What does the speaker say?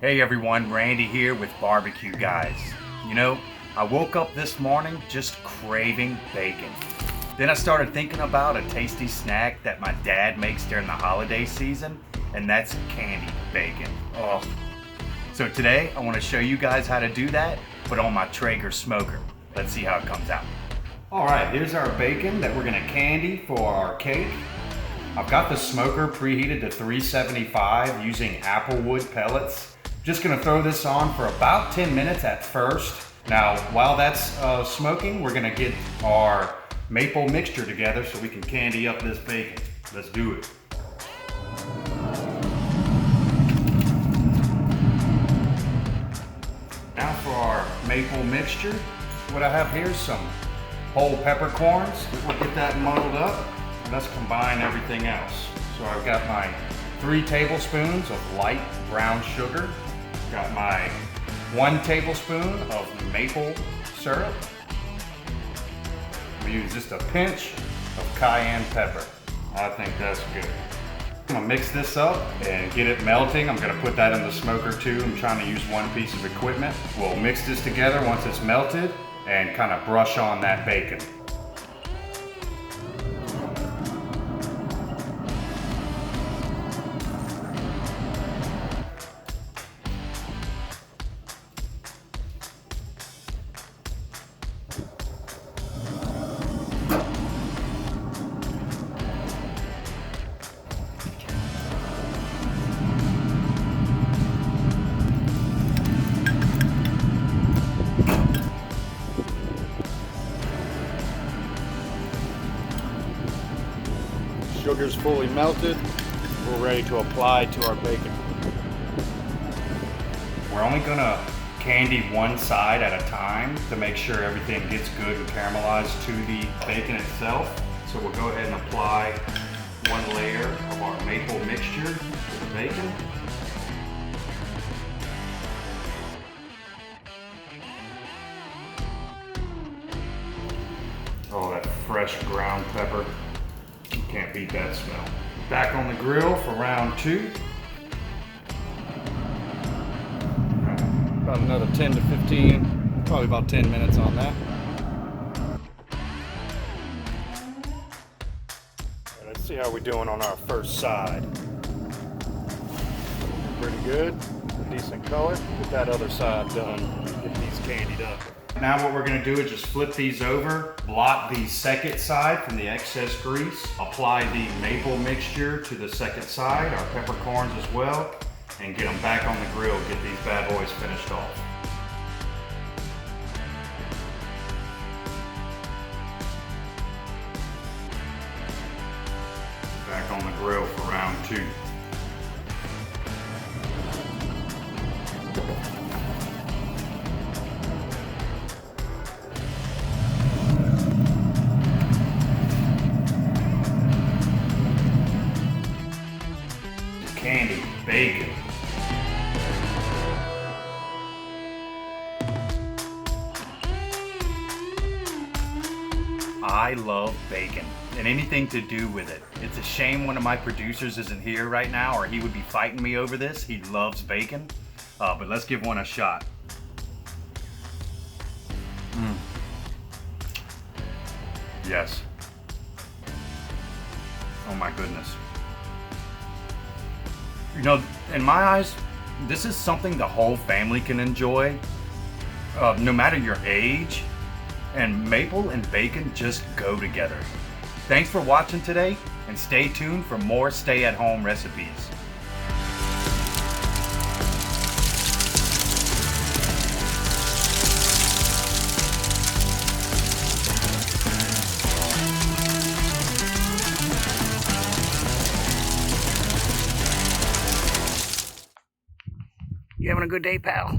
Hey everyone, Randy here with BBQGuys. You know, I woke up this morning just craving bacon. Then I started thinking about a tasty snack that my dad makes during the holiday season, and that's candied bacon. Oh. So today I want to show you guys how to do that, but on my Traeger smoker. Let's see how it comes out. Alright, here's our bacon that we're going to candy for our cake. I've got the smoker preheated to 375 using applewood pellets. Just gonna throw this on for about 10 minutes at first. Now, while that's smoking, we're gonna get our maple mixture together so we can candy up this bacon. Let's do it. Now for our maple mixture, what I have here is some whole peppercorns. We'll get that muddled up. Let's combine everything else. So I've got my 3 tablespoons of light brown sugar. Got my 1 tablespoon of maple syrup. We use just a pinch of cayenne pepper. I think that's good. I'm gonna mix this up and get it melting. I'm gonna put that in the smoker too. I'm trying to use one piece of equipment. We'll mix this together once it's melted and kind of brush on that bacon. Sugar's fully melted. We're ready to apply to our bacon. We're only gonna candy one side at a time to make sure everything gets good and caramelized to the bacon itself. So we'll go ahead and apply one layer of our maple mixture to the bacon. Oh, that fresh ground pepper. Can't beat that smell. Back on the grill for round 2. About another 10 to 15, probably about 10 minutes on that. Let's see how we're doing on our first side. Pretty good, decent color. Get that other side done, get these candied up. Now what we're going to do is just flip these over, blot the second side from the excess grease, apply the maple mixture to the second side, our peppercorns as well, and get them back on the grill, get these bad boys finished off. Back on the grill for round 2. Candied bacon. I love bacon and anything to do with it. It's a shame one of my producers isn't here right now or he would be fighting me over this. He loves bacon, but let's give one a shot. Yes. Oh my goodness. You know, in my eyes, this is something the whole family can enjoy, no matter your age, and maple and bacon just go together. Thanks for watching today, and stay tuned for more stay-at-home recipes. You having a good day, pal?